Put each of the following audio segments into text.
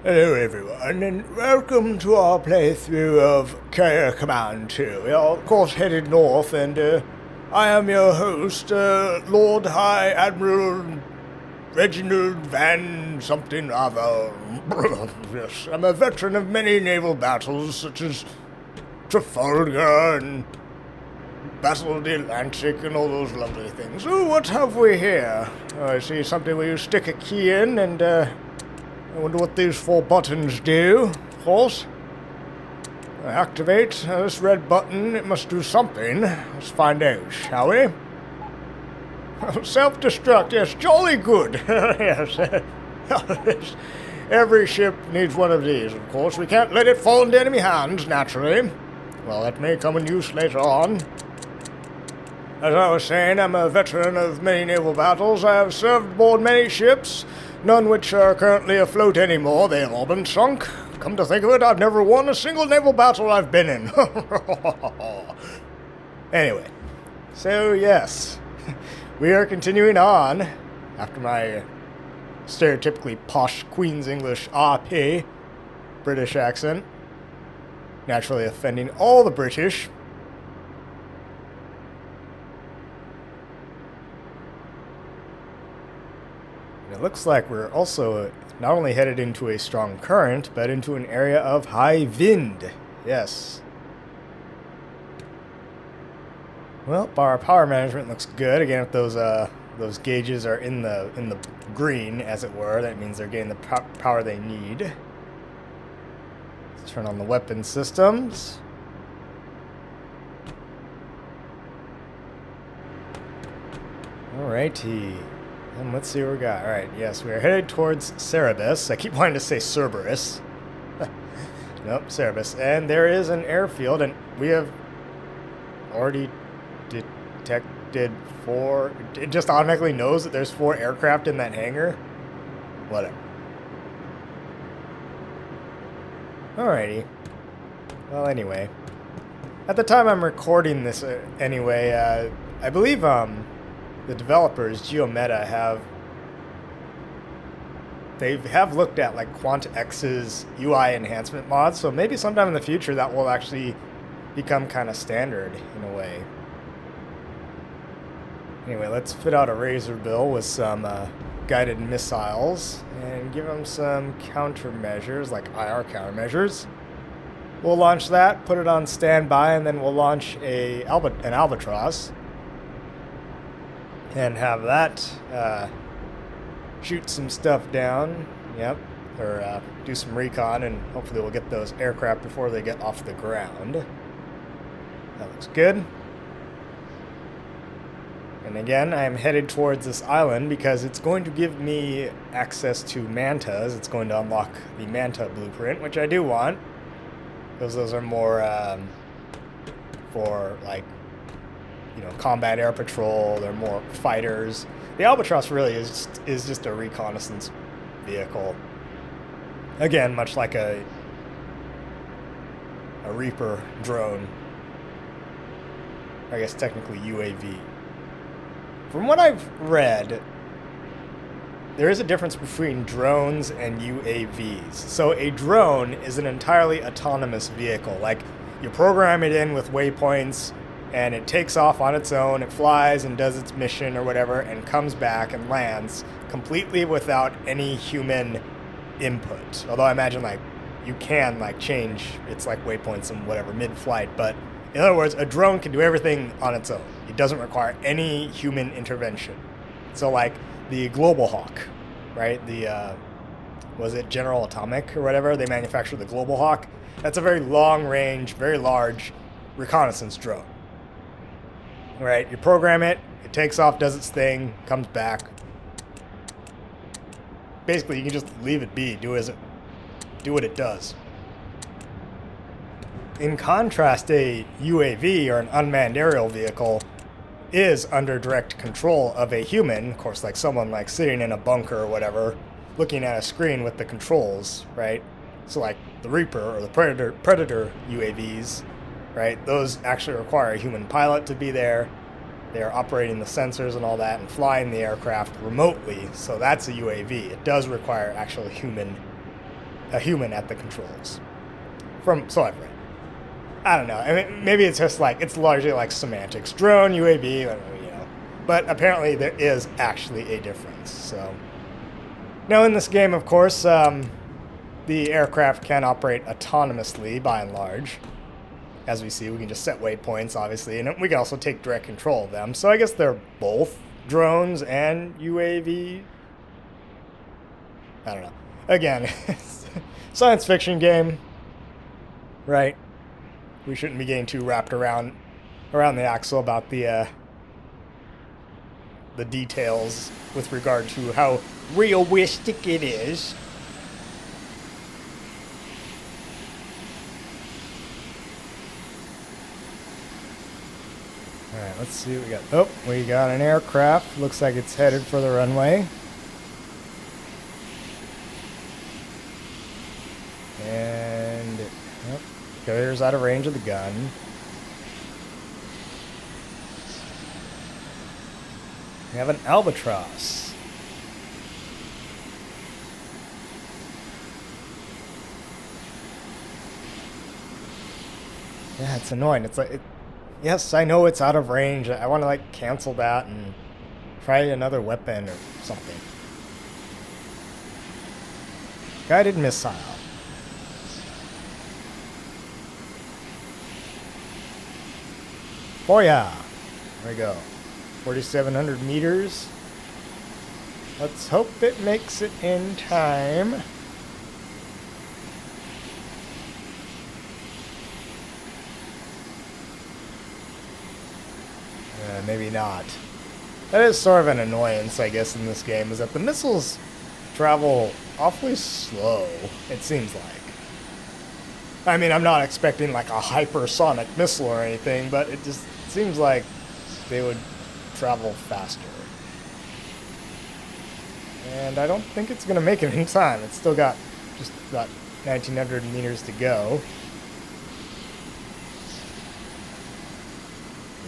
Hello everyone, and welcome to our playthrough of Carrier Command 2. We are of course headed north, and I am your host, Lord High Admiral Reginald Van something other. Yes, I'm a veteran of many naval battles, such as Trafalgar and Battle of the Atlantic and all those lovely things. So what have we here? Oh, I see something where you stick a key in, and I wonder what these 4 buttons do. Of course. Activate this red button. It must do something. Let's find out, shall we? Self-destruct, yes, jolly good. Yes. Every ship needs one of these, of course. We can't let it fall into enemy hands, naturally. Well, that may come in use later on. As I was saying, I'm a veteran of many naval battles. I have served aboard many ships, none which are currently afloat anymore. They have all been sunk. Come to think of it, I've never won a single naval battle I've been in. Anyway, so yes, we are continuing on after my stereotypically posh Queen's English RP British accent, naturally offending all the British. It looks like we're also not only headed into a strong current, but into an area of high wind. Yes. Well, our power management looks good. Again, if those gauges are in the green, as it were, that means they're getting the power they need. Let's turn on the weapon systems. Alrighty. And let's see what we got. Alright, yes, we are headed towards Cerebus. I keep wanting to say Cerberus. Nope, Cerebus. And there is an airfield, and we have already detected 4... It just automatically knows that there's 4 aircraft in that hangar. Whatever. Alrighty. Well, anyway. At the time I'm recording this, anyway, I believe, the developers, GeoMeta, have looked at like QuantX's UI enhancement mods, so maybe sometime in the future that will actually become kind of standard in a way. Anyway, let's fit out a Razor Bill with some guided missiles and give them some countermeasures, like IR countermeasures. We'll launch that, put it on standby, and then we'll launch an Albatross. And have that shoot some stuff down, yep, or do some recon, and hopefully we'll get those aircraft before they get off the ground. That looks good. And again, I am headed towards this island because it's going to give me access to mantas. It's going to unlock the manta blueprint, which I do want, because those are more for, like, you know, combat air patrol. They're more fighters. The Albatross really is just a reconnaissance vehicle. Again, much like a Reaper drone. I guess technically UAV. From what I've read, there is a difference between drones and UAVs. So a drone is an entirely autonomous vehicle. Like, you program it in with waypoints, and it takes off on its own, it flies and does its mission or whatever, and comes back and lands completely without any human input. Although I imagine, like, you can, like, change its, like, waypoints and whatever mid-flight, but in other words, a drone can do everything on its own. It doesn't require any human intervention. So, like, the Global Hawk, right? The, was it General Atomic or whatever? They manufacture the Global Hawk. That's a very long-range, very large reconnaissance drone. Right, you program it, it takes off, does its thing, comes back. Basically, you can just leave it be, do what it does. In contrast, a UAV, or an unmanned aerial vehicle, is under direct control of a human, of course, like someone like sitting in a bunker or whatever, looking at a screen with the controls, right? So like the Reaper or the Predator UAVs, right? Those actually require a human pilot to be there. They are operating the sensors and all that and flying the aircraft remotely, so that's a UAV. It does require actual human a human at the controls. So I've read. I don't know. I mean, maybe it's just like, it's largely like semantics. Drone, UAV, you know. But apparently there is actually a difference. So now in this game, of course, the aircraft can operate autonomously by and large. As we see, we can just set waypoints, obviously, and we can also take direct control of them. So I guess they're both drones and UAV. I don't know. Again, science fiction game, right? We shouldn't be getting too wrapped around the axle about the details with regard to how realistic it is. Alright, let's see what we got. Oh, we got an aircraft. Looks like it's headed for the runway. And carrier's out of range of the gun. We have an albatross. Yeah, it's annoying. It's like, yes, I know it's out of range. I want to like cancel that and try another weapon or something. Guided missile. Oh yeah, there we go. 4,700 meters. Let's hope it makes it in time. Maybe not. That is sort of an annoyance, I guess, in this game, is that the missiles travel awfully slow, it seems like. I mean, I'm not expecting like a hypersonic missile or anything, but it just seems like they would travel faster. And I don't think it's going to make it in time. It's still got just about 1,900 meters to go.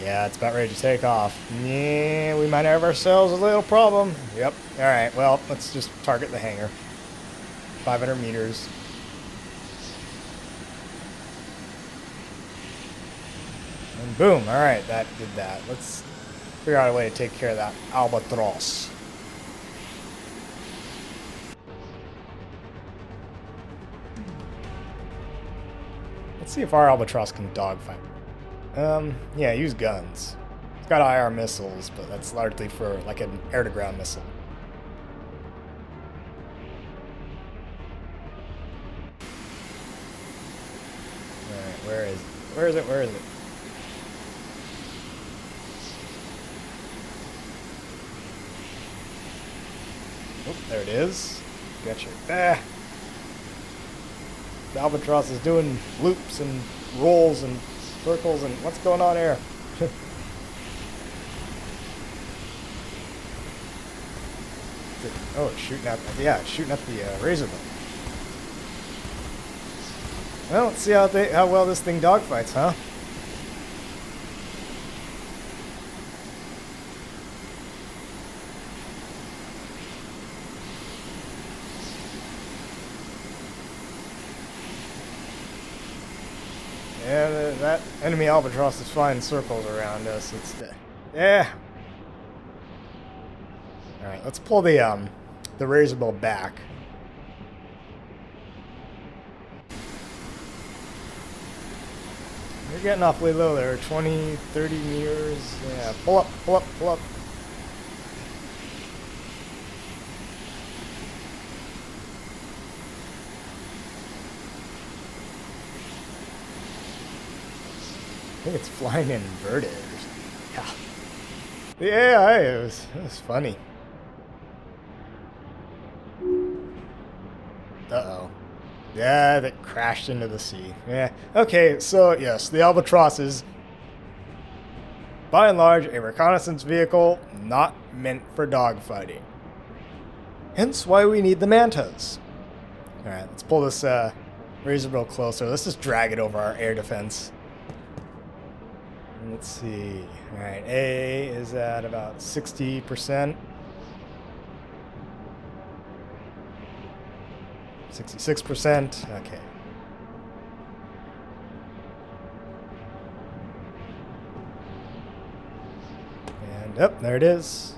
Yeah, it's about ready to take off. Yeah, we might have ourselves a little problem. Yep. All right, well, let's just target the hangar. 500 meters. And boom. All right, that did that. Let's figure out a way to take care of that albatross. Let's see if our albatross can dogfight. Yeah, use guns. It's got IR missiles, but that's largely for like an air-to-ground missile. Alright, where is it? Where is it? Where is it? Oh, there it is. Gotcha. Ah! The albatross is doing loops and rolls and circles and what's going on here? Oh, it's shooting at, yeah, it's shooting at the razor blade. Well, let's see how well this thing dogfights, huh? Yeah, that enemy albatross is flying circles around us. It's yeah. All right, let's pull the razor bill back. You're getting awfully low there, 20, 30 meters. Yeah, pull up, pull up, pull up. I think it's flying inverted. Yeah. The AI, it was funny. Uh-oh. Yeah, that crashed into the sea. Yeah. Okay, so yes, the albatross is, by and large, a reconnaissance vehicle not meant for dogfighting. Hence why we need the mantas. Alright, let's pull this razor bill closer. Let's just drag it over our air defense. Let's see. Alright, A is at about 60%. 66%. Okay. And up, there it is.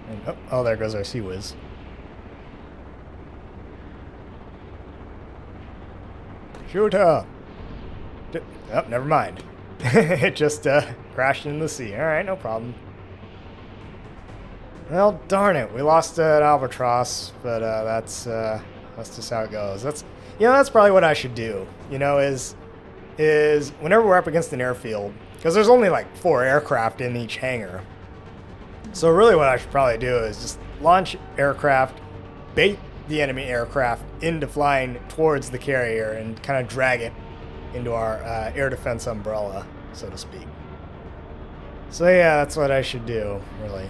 And oh, there goes our Sea Whiz. Shoot her! Oh, never mind. It just crashed into the sea. Alright, no problem. Well, darn it. We lost an albatross, but that's just how it goes. That's probably what I should do. Is whenever we're up against an airfield, because there's only like 4 aircraft in each hangar. So really what I should probably do is just launch aircraft, bait the enemy aircraft into flying towards the carrier and kind of drag it into our air defense umbrella, so to speak. So yeah, that's what I should do, really.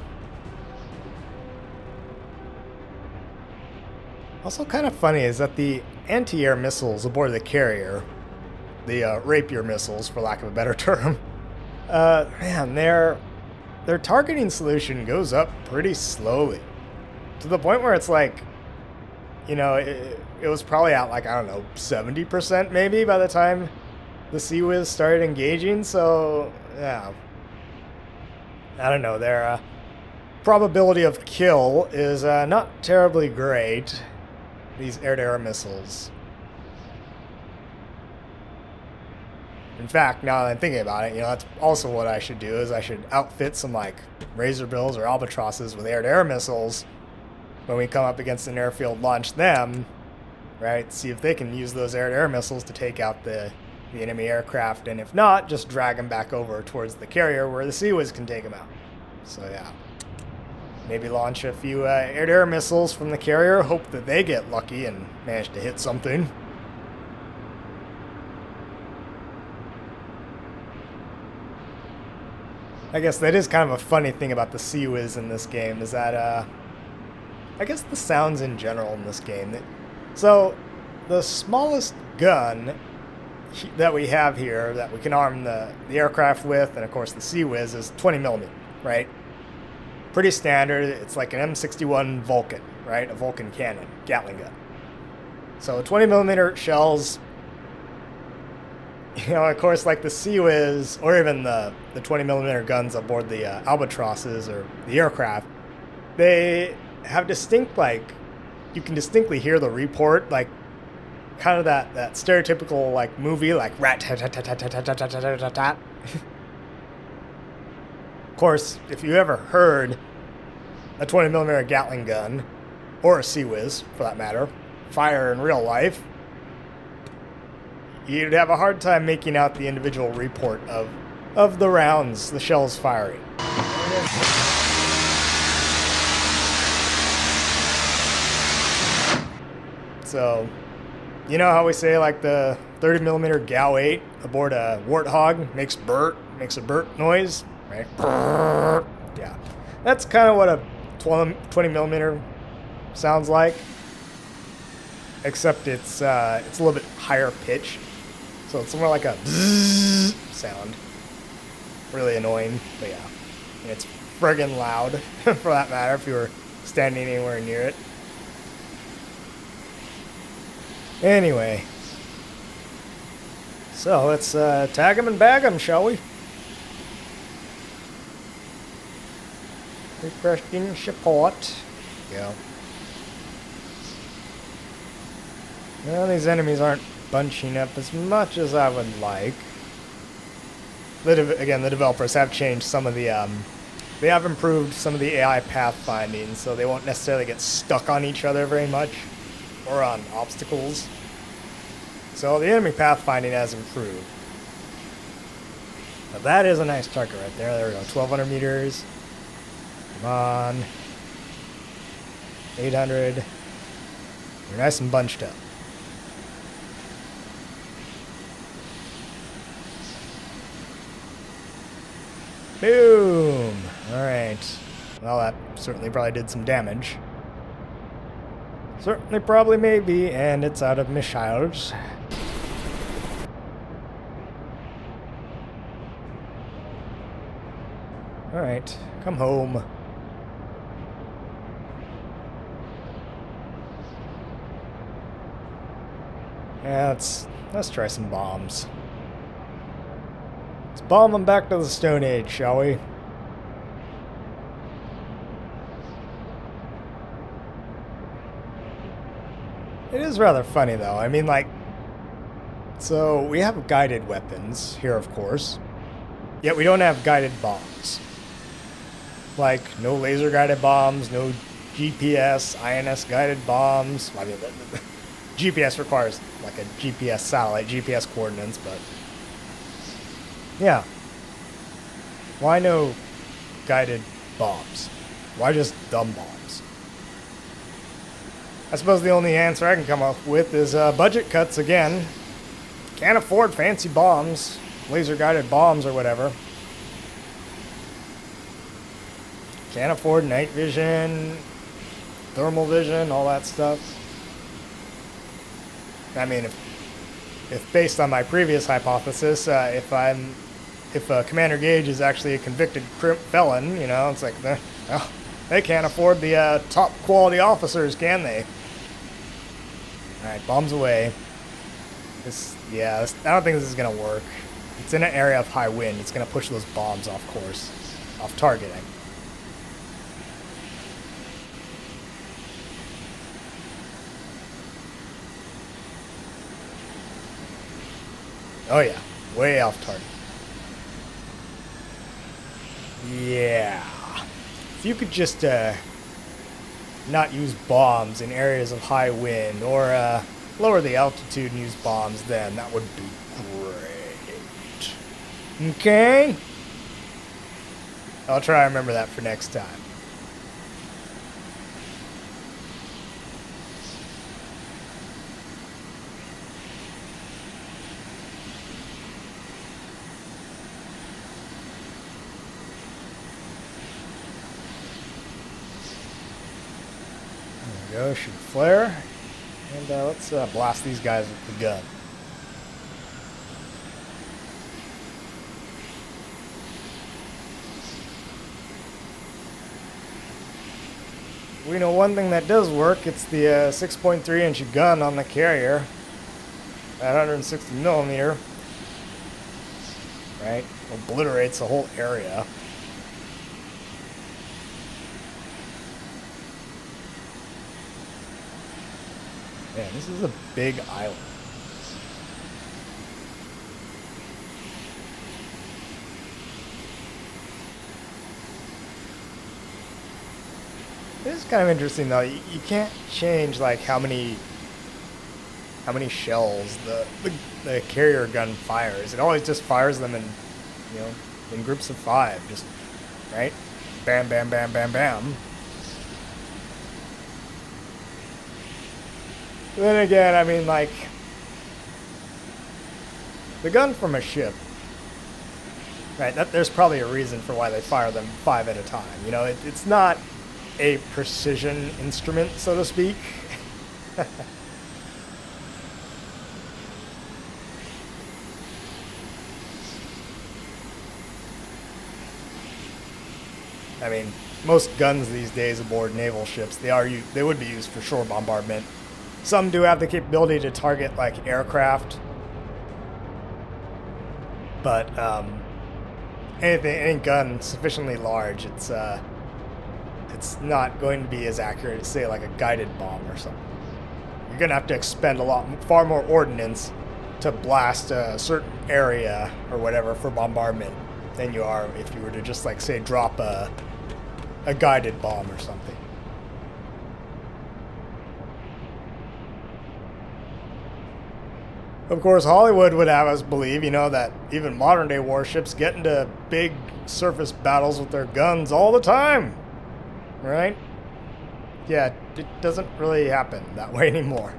Also kind of funny is that the anti-air missiles aboard the carrier, the rapier missiles, for lack of a better term, man, their targeting solution goes up pretty slowly. To the point where it's like, it was probably at like, I don't know, 70% maybe by the time the Sea Whiz started engaging, so, yeah. I don't know, their probability of kill is not terribly great, these air-to-air missiles. In fact, now that I'm thinking about it, that's also what I should do, is I should outfit some, like, Razorbills or Albatrosses with air-to-air missiles when we come up against an airfield, launch them, right? See if they can use those air-to-air missiles to take out the enemy aircraft, and if not, just drag them back over towards the carrier where the Sea Whiz can take them out. So yeah, maybe launch a few air-to-air missiles from the carrier, hope that they get lucky and manage to hit something. I guess that is kind of a funny thing about the Sea Whiz in this game, is that I guess the sounds in general in this game. So, the smallest gun that we have here that we can arm the aircraft with, and of course the Sea Whiz, is 20mm, right? Pretty standard. It's like an M61 Vulcan, right? A Vulcan cannon, Gatling gun. So 20mm shells, of course, like the Sea Whiz, or even the 20mm guns aboard the Albatrosses or the aircraft, they have distinct, like, you can distinctly hear the report, like, kind of that stereotypical, like, movie, like, rat-tat-tat-tat-tat-tat-tat-tat-tat. Of course, if you ever heard a 20mm Gatling gun, or a Sea Whiz, for that matter, fire in real life, you'd have a hard time making out the individual report of the rounds, the shells firing. So, you know how we say, like, the 30mm GAU 8 aboard a Warthog makes a burt noise, right? Yeah, that's kind of what a 20mm sounds like, except it's a little bit higher pitch, so it's more like a bzzz sound. Really annoying, but yeah, and it's friggin' loud for that matter if you were standing anywhere near it. Anyway, so let's tag him and bag him, shall we? Requesting support. Yeah. Well, these enemies aren't bunching up as much as I would like. Again, the developers have changed some of the, they have improved some of the AI pathfinding, so they won't necessarily get stuck on each other very much, or on obstacles. So the enemy pathfinding has improved. Now that is a nice target right there. There we go, 1,200 meters. Come on. 800. You're nice and bunched up. Boom! Alright. Well, that certainly probably did some damage. Certainly probably maybe, and it's out of missiles. Alright, come home. Yeah, let's try some bombs. Let's bomb them back to the Stone Age, shall we? It is rather funny, though. I mean, like, so we have guided weapons here, of course, yet we don't have guided bombs. Like, no laser guided bombs, no GPS, INS guided bombs. I mean, GPS requires like a GPS satellite, GPS coordinates, but yeah. Why no guided bombs? Why just dumb bombs? I suppose the only answer I can come up with is budget cuts again. Can't afford fancy bombs, laser guided bombs or whatever. Can't afford night vision, thermal vision, all that stuff. I mean, if based on my previous hypothesis, if Commander Gage is actually a convicted felon, you know, it's like, well, they can't afford the top quality officers, can they? All right, bombs away. I don't think this is gonna work. It's in an area of high wind. It's gonna push those bombs off course, off targeting. Oh yeah, way off target. Yeah. If you could just not use bombs in areas of high wind, or lower the altitude and use bombs, then that would be great. Okay? I'll try to remember that for next time. Go, shoot flare, and let's blast these guys with the gun. We know one thing that does work. It's the 6.3-inch gun on the carrier at 160 millimeter. Right, obliterates the whole area. Man, this is a big island. This is kind of interesting though. You can't change like how many shells the carrier gun fires. It always just fires them in, you know, in groups of 5, just right, bam, bam, bam, bam, bam. Then again, I mean, like, the gun from a ship, right, there's probably a reason for why they fire them 5 at a time. You know, it's not a precision instrument, so to speak. I mean, most guns these days aboard naval ships, they would be used for shore bombardment. Some do have the capability to target like aircraft, but any gun sufficiently large, it's not going to be as accurate as say like a guided bomb or something. You're gonna have to expend far more ordnance to blast a certain area or whatever for bombardment than you are if you were to just like say drop a guided bomb or something. Of course, Hollywood would have us believe, you know, that even modern day warships get into big surface battles with their guns all the time, right? Yeah, it doesn't really happen that way anymore.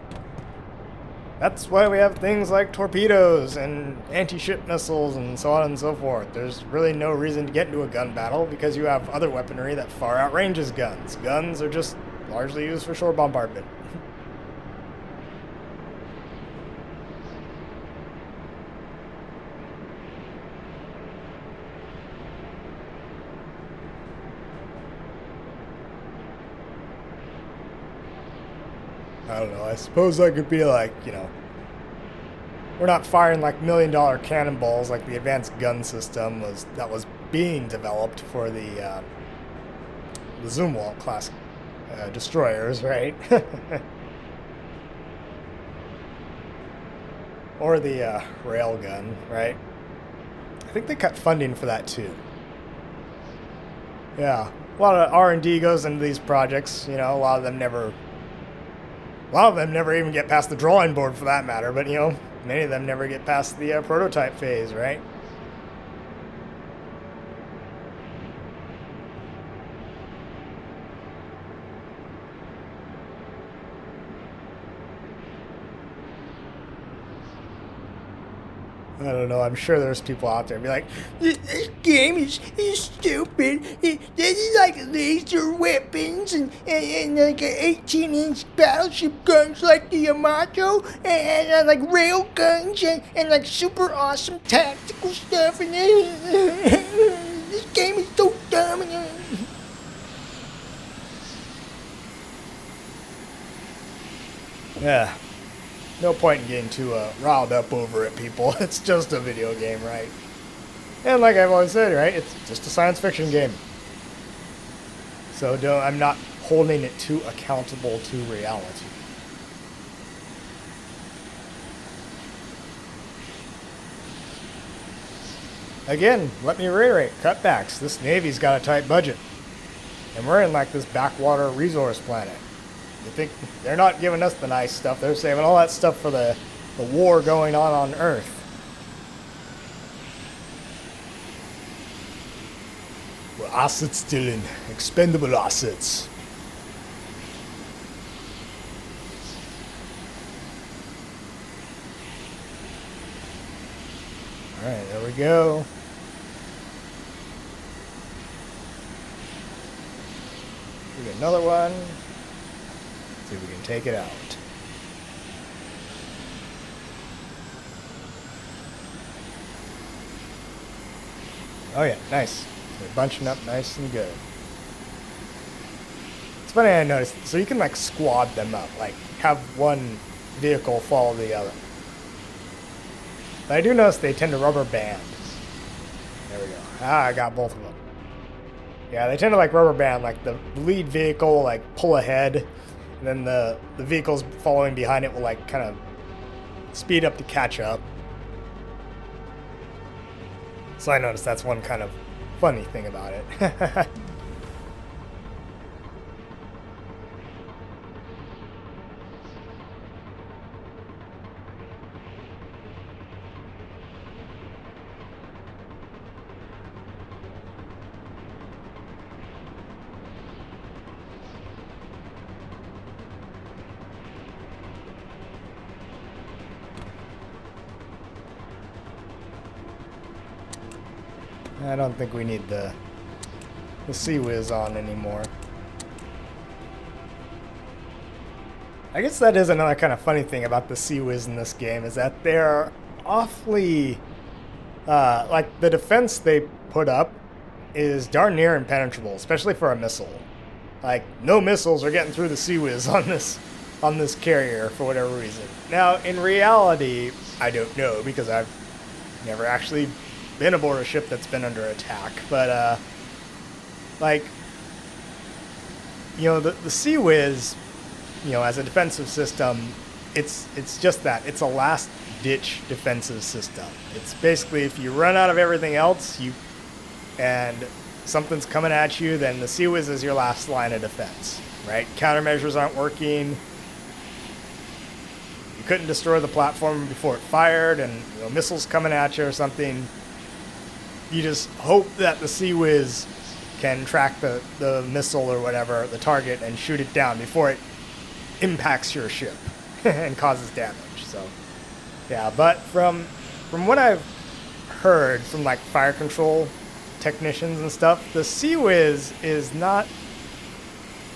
That's why we have things like torpedoes and anti-ship missiles and so on and so forth. There's really no reason to get into a gun battle because you have other weaponry that far outranges guns. Guns are just largely used for shore bombardment. I don't know, I suppose I could be like, you know, We're not firing like $1 million cannonballs like the advanced gun system that was being developed for the Zoomwalt class destroyers, right? Or the railgun, right? I think they cut funding for that too. Yeah, a lot of R&D goes into these projects. You know, a lot of them never even get past the drawing board, for that matter. But you know, many of them never get past the prototype phase, right? I don't know. I'm sure there's people out there be like, this game is stupid. This is like laser weapons and like 18-inch battleship guns like the Yamato and like rail guns and like super awesome tactical stuff. And this game is so dumb. Yeah. No point in getting too riled up over it, people. It's just a video game, right? And like I've always said, right? It's just a science fiction game. So I'm not holding it too accountable to reality. Again, let me reiterate, cutbacks. This Navy's got a tight budget. And we're in like this backwater resource planet. You think they're not giving us the nice stuff? They're saving all that stuff for the war going on Earth. Well, assets stealing, expendable assets. All right, there we go. We get another one. See if we can take it out. Oh yeah, nice. They're bunching up nice and good. It's funny, I noticed. So you can like squad them up, like have one vehicle follow the other. But I do notice they tend to rubber band. There we go. Ah, I got both of them. Yeah, they tend to like rubber band, like the lead vehicle like pull ahead. And then the vehicles following behind it will like kind of speed up to catch up. So I noticed that's one kind of funny thing about it. I don't think we need the Sea Whiz on anymore. I guess that is another kind of funny thing about the Sea Whiz in this game, is that they're awfully, like the defense they put up is darn near impenetrable, especially for a missile. Like no missiles are getting through the Sea Whiz on this carrier for whatever reason. Now in reality, I don't know because I've never actually been aboard a ship that's been under attack, but like, you know, the Sea Whiz, you know, as a defensive system, it's just that. It's a last ditch defensive system. It's basically if you run out of everything else, and something's coming at you, then the Sea Whiz is your last line of defense, right? Countermeasures aren't working. You couldn't destroy the platform before it fired, and you know, missiles coming at you or something. You just hope that the Sea Whiz can track the missile or whatever, the target, and shoot it down before it impacts your ship and causes damage. So, yeah, but from what I've heard from like fire control technicians and stuff, the Sea Whiz is not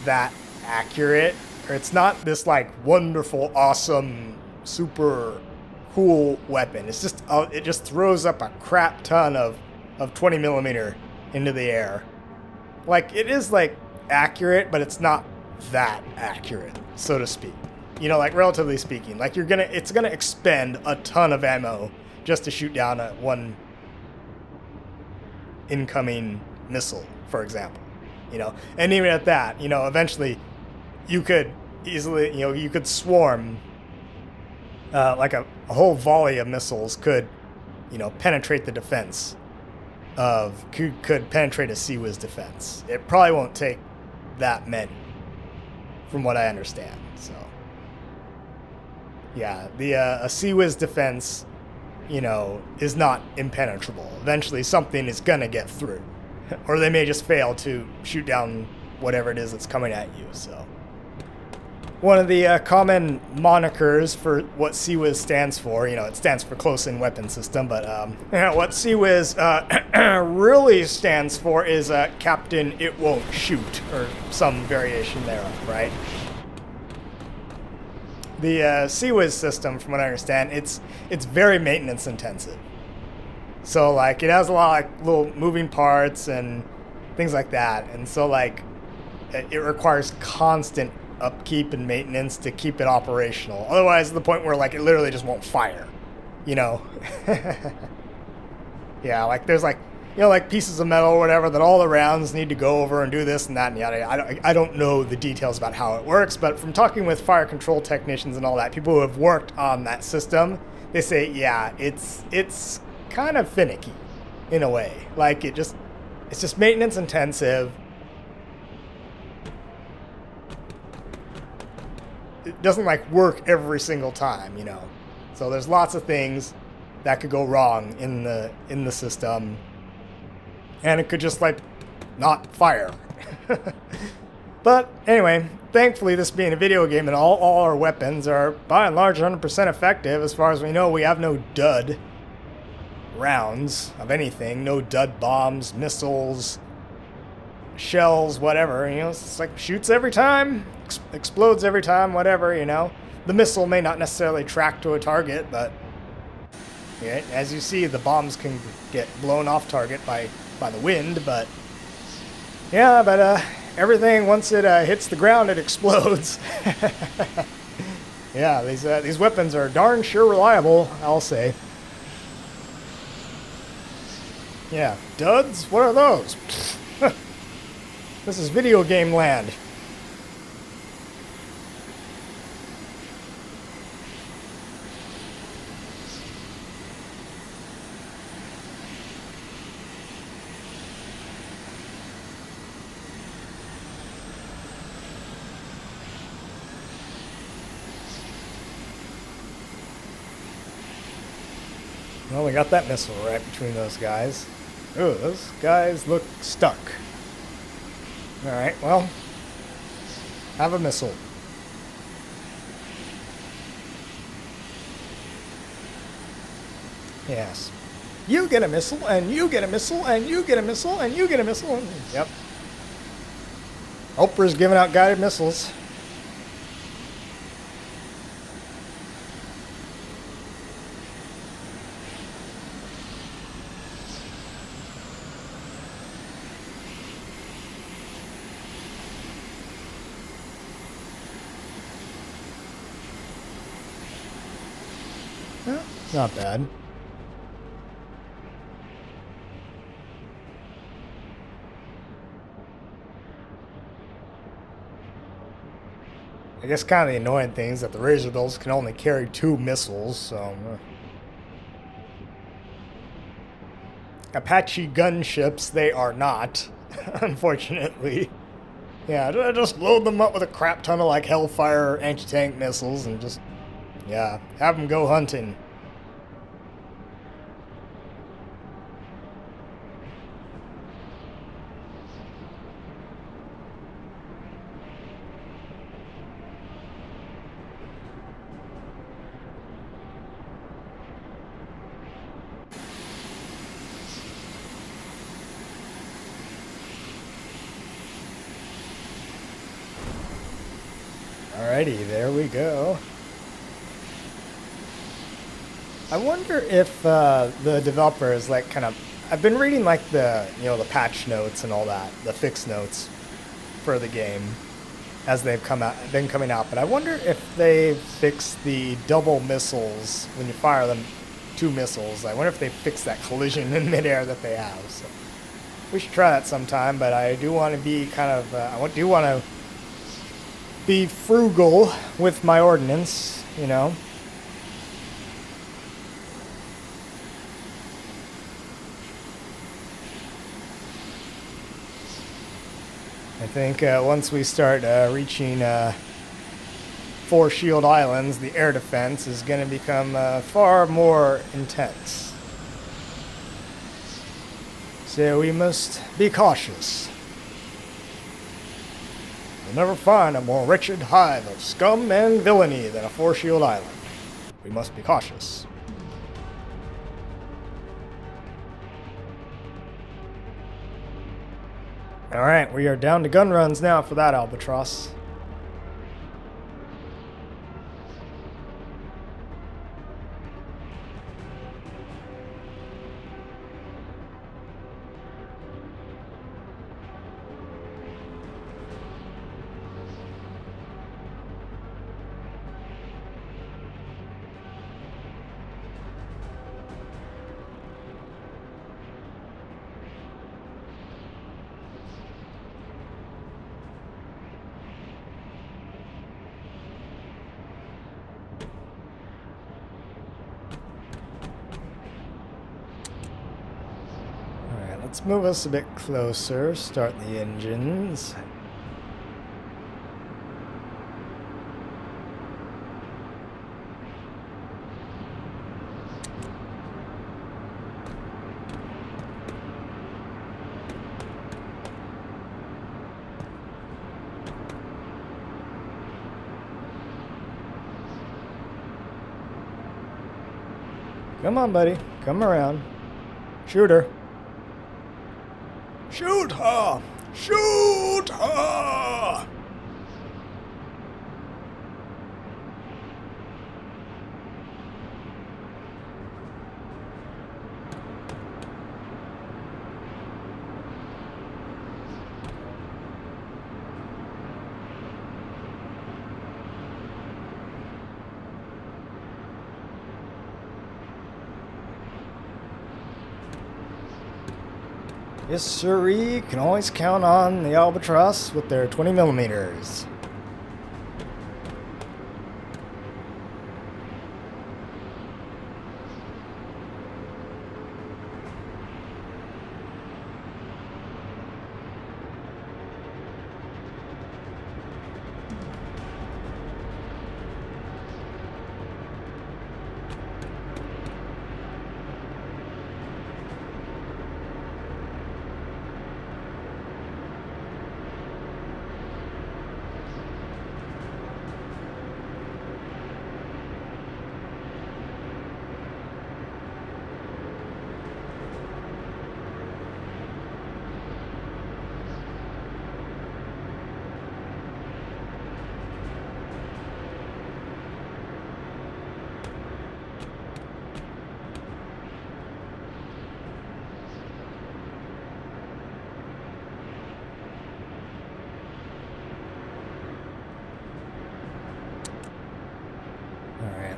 that accurate, or it's not this like wonderful, awesome, super cool weapon. It's just it just throws up a crap ton of 20 millimeter into the air. Like, it is like accurate, but it's not that accurate, so to speak. You know, like relatively speaking, like it's gonna expend a ton of ammo just to shoot down one incoming missile, for example. You know, and even at that, you know, eventually you could easily, you know, you could swarm like a whole volley of missiles could, you know, penetrate the defense could penetrate a CIWS defense. It probably won't take that many, from what I understand. So, yeah, a CIWS defense, you know, is not impenetrable. Eventually, something is gonna get through, or they may just fail to shoot down whatever it is that's coming at you. So, one of the common monikers for what CIWS stands for, you know, it stands for Close-In Weapon System, but you know, what CIWS really stands for is Captain It Won't Shoot, or some variation thereof, right? The CIWS system, from what I understand, it's very maintenance intensive. So like it has a lot of like little moving parts and things like that, and so like it requires constant upkeep and maintenance to keep it operational. Otherwise, to the point where like it literally just won't fire, you know. Yeah, like there's like, you know, like pieces of metal or whatever that all the rounds need to go over and do this and that and yada. I don't know the details about how it works, but from talking with fire control technicians and all that, people who have worked on that system, they say, yeah, it's kind of finicky in a way. Like it's just maintenance intensive. It doesn't like work every single time, you know. So there's lots of things that could go wrong in the system, and it could just like not fire. But anyway, thankfully, this being a video game and all our weapons are by and large 100% effective. As far as we know, we have no dud rounds of anything, no dud bombs, missiles, shells, whatever. You know, it's like shoots every time, explodes every time, whatever, you know. The missile may not necessarily track to a target, but yeah, as you see, the bombs can get blown off target by the wind, but yeah, but everything, once it hits the ground, it explodes. Yeah, these weapons are darn sure reliable, I'll say. Yeah, duds? What are those? This is video game land. Well, we got that missile right between those guys. Ooh, those guys look stuck. Alright, well, have a missile. Yes. You get a missile, and you get a missile, and you get a missile, and you get a missile. And yep. Oprah's giving out guided missiles. Well, not bad. I guess kind of the annoying thing is that the Razor Bills can only carry 2 missiles, so... Apache gunships, they are not, unfortunately. Yeah, just load them up with a crap ton of like Hellfire anti-tank missiles and just... yeah, have them go hunting. Alrighty, there we go. I wonder if the developers like kind of... I've been reading like the, you know, the patch notes and all that, the fix notes for the game. as they've been coming out. But I wonder if they fix the double missiles when you fire them, 2 missiles. I wonder if they fix that collision in midair that they have. So we should try that sometime. But I do want to be kind of do want to be frugal with my ordnance, you know. I think once we start reaching 4 shield islands, the air defense is going to become far more intense. So we must be cautious. You'll never find a more wretched hive of scum and villainy than a 4 shield island. We must be cautious. Alright, we are down to gun runs now for that albatross. Let's move us a bit closer, start the engines. Come on, buddy. Come around. Shoot her. Shoot her! Shoot her! Yes, sirree, can always count on the Albatross with their 20 millimeters.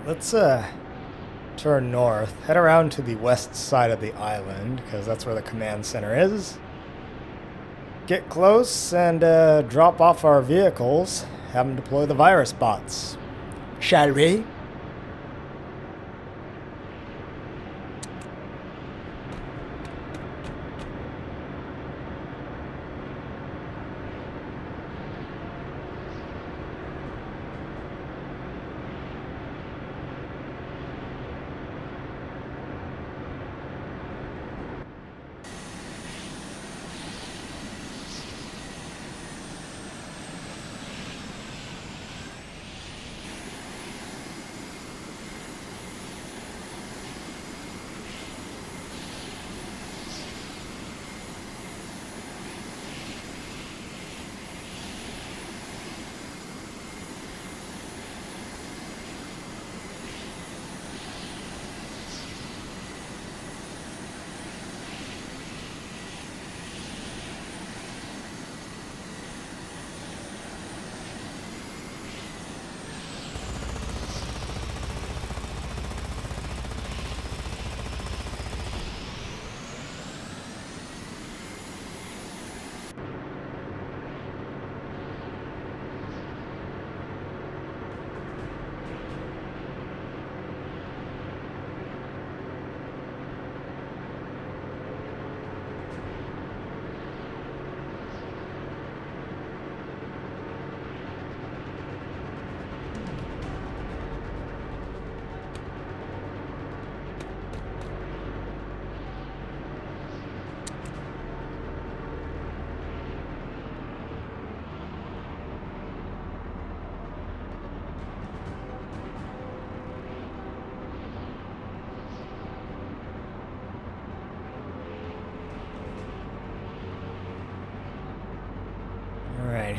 Let's turn north, head around to the west side of the island, because that's where the command center is. Get close and drop off our vehicles, have them deploy the virus bots. Shall we?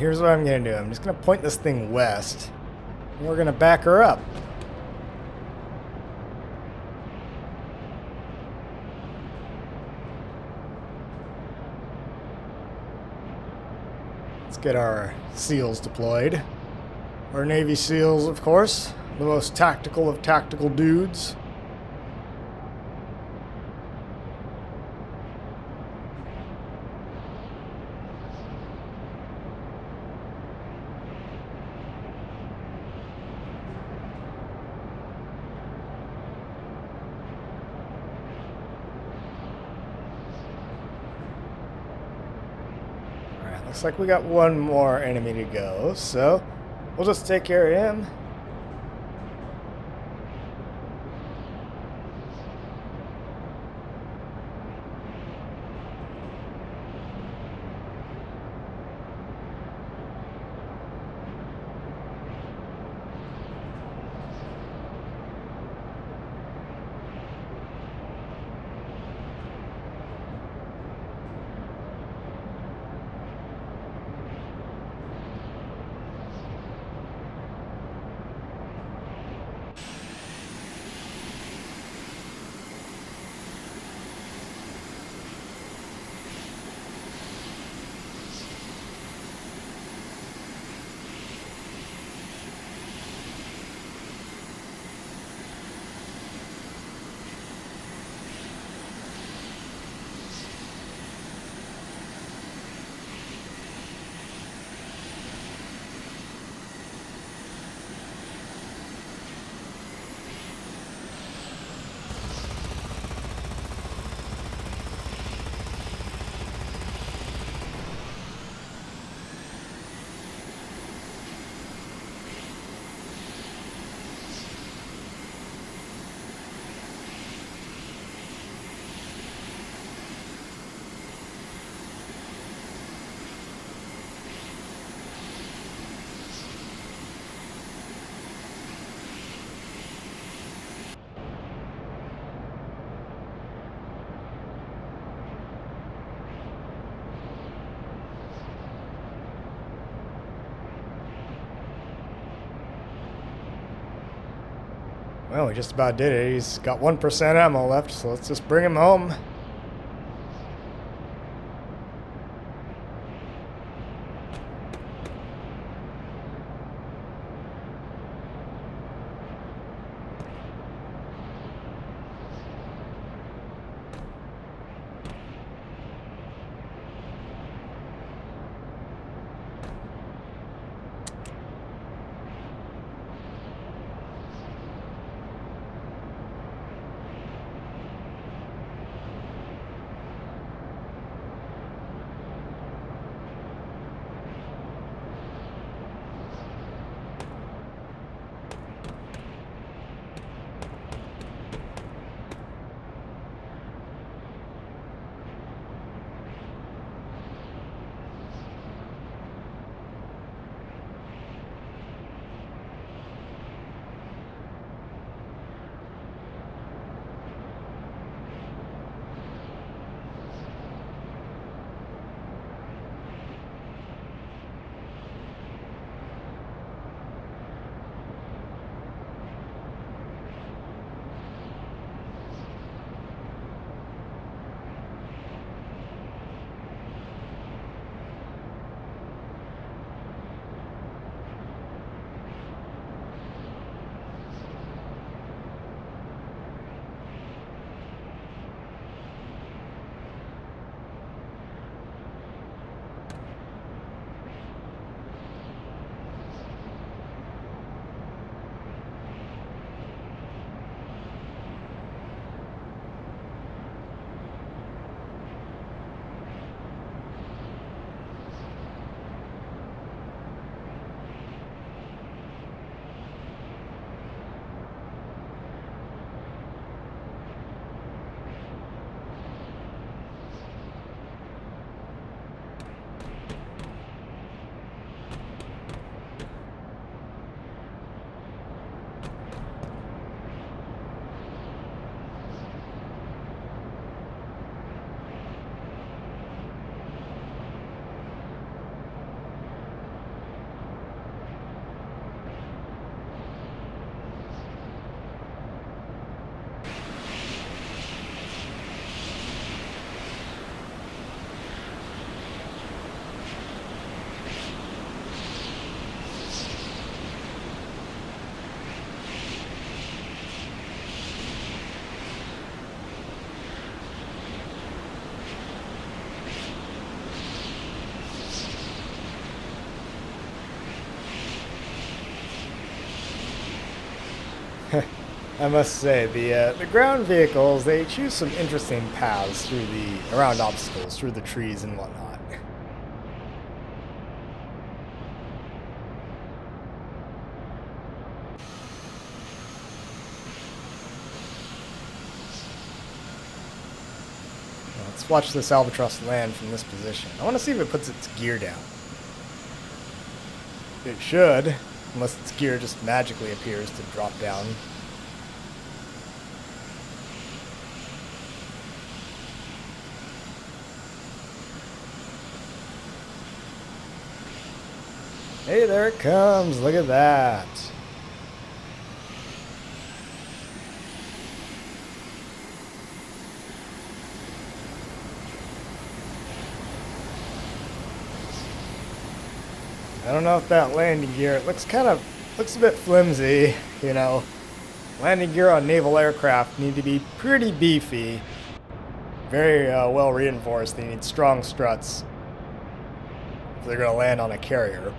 here's what I'm going to do. I'm just going to point this thing west, and we're going to back her up. Let's get our SEALs deployed. Our Navy SEALs, of course, the most tactical of tactical dudes. Looks like we got one more enemy to go, so we'll just take care of him. Well, we just about did it. He's got 1% ammo left, so let's just bring him home. I must say, the ground vehicles, they choose some interesting paths through around obstacles, through the trees and whatnot. Let's watch this albatross land from this position. I want to see if it puts its gear down. It should, unless its gear just magically appears to drop down. Hey, there it comes. Look at that. I don't know if that landing gear, it looks a bit flimsy, you know. Landing gear on naval aircraft need to be pretty beefy. Very well reinforced. They need strong struts if they're going to land on a carrier.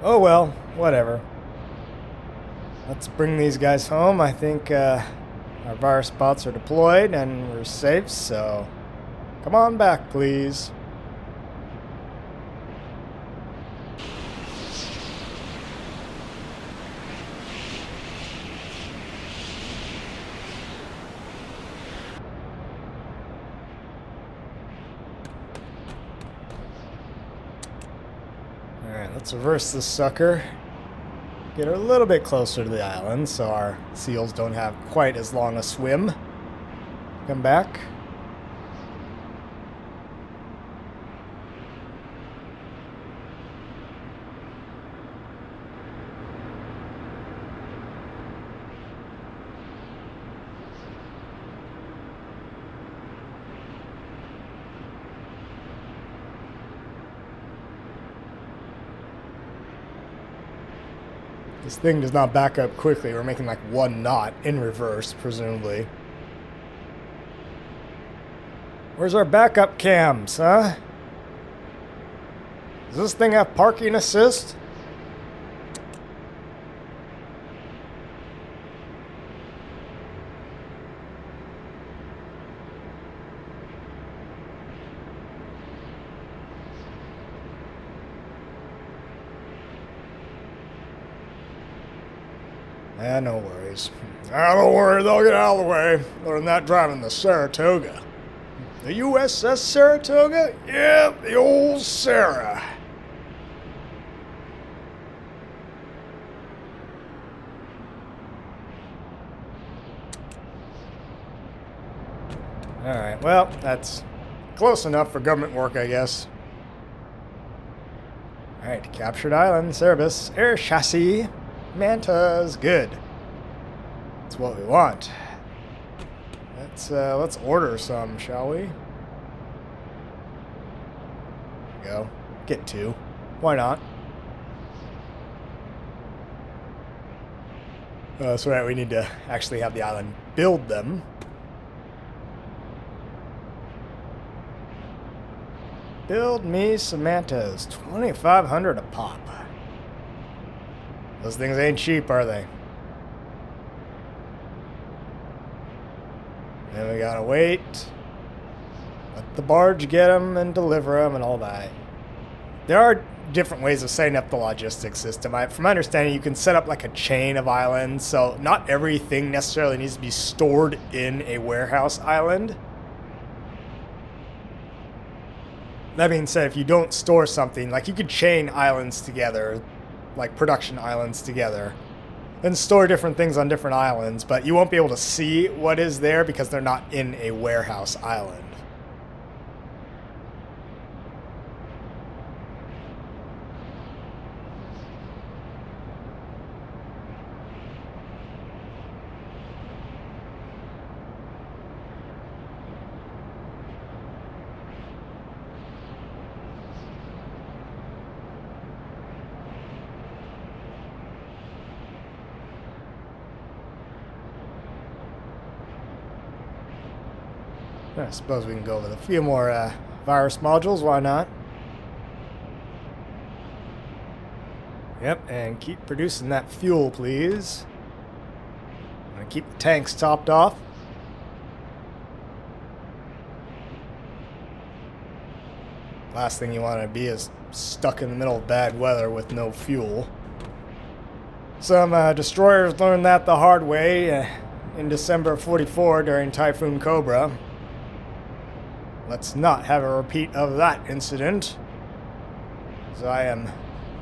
Oh well, whatever. Let's bring these guys home. I think our virus bots are deployed and we're safe, so come on back, please. Alright, let's reverse this sucker. Get her a little bit closer to the island so our seals don't have quite as long a swim. Come back. This thing does not back up quickly. We're making like 1 knot in reverse, presumably. Where's our backup cams, huh? Does this thing have parking assist? Yeah, no worries. Don't worry, they'll get out of the way. They're not driving the Saratoga. The USS Saratoga? Yeah, the old Sarah. Alright, well, that's close enough for government work, I guess. Alright, captured island, Cerebus, air chassis. Mantas, good. That's what we want. Let's order some, shall we? There we go. Get 2. Why not? That's right, we need to actually have the island build them. Build me some mantas. 2,500 a pop. Those things ain't cheap, are they? Then we gotta wait. Let the barge get them and deliver them and all that. There are different ways of setting up the logistics system. From my understanding, you can set up like a chain of islands, so not everything necessarily needs to be stored in a warehouse island. That being said, if you don't store something, like you could chain islands together, like production islands together, and store different things on different islands, but you won't be able to see what is there because they're not in a warehouse island. I suppose we can go with a few more virus modules, why not? Yep, and keep producing that fuel, please. I'm gonna keep the tanks topped off. Last thing you want to be is stuck in the middle of bad weather with no fuel. Some destroyers learned that the hard way in December of 44 during Typhoon Cobra. Let's not have a repeat of that incident. As I am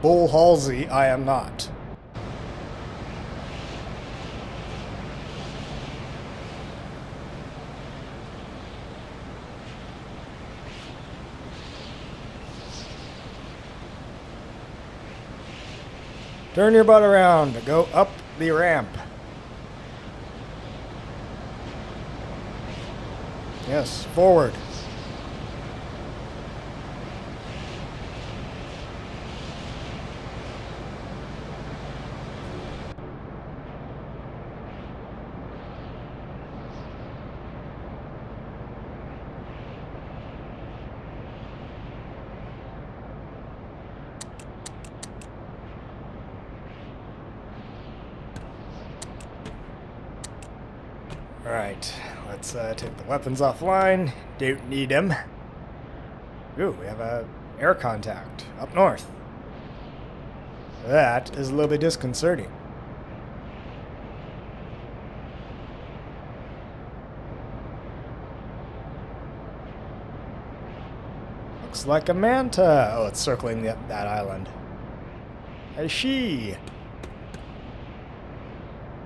Bull Halsey, I am not. Turn your butt around to go up the ramp. Yes, forward. Alright, let's take the weapons offline. Don't need them. Ooh, we have a air contact up north. That is a little bit disconcerting. Looks like a manta. Oh, it's circling that island. I see.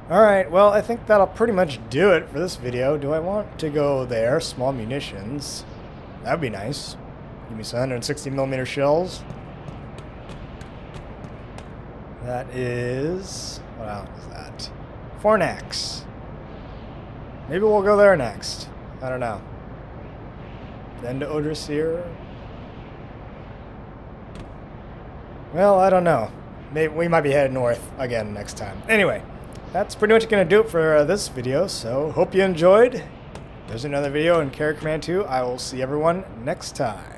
Alright, well, I think that'll pretty much do it for this video. Do I want to go there? Small munitions. That'd be nice. Give me some 160mm shells. That is... what else is that? Fornax. Maybe we'll go there next. I don't know. Then to Odrisier. Well, I don't know. Maybe we might be headed north again next time. Anyway. That's pretty much going to do it for this video, so hope you enjoyed. There's another video in Carrier Command 2. I will see everyone next time.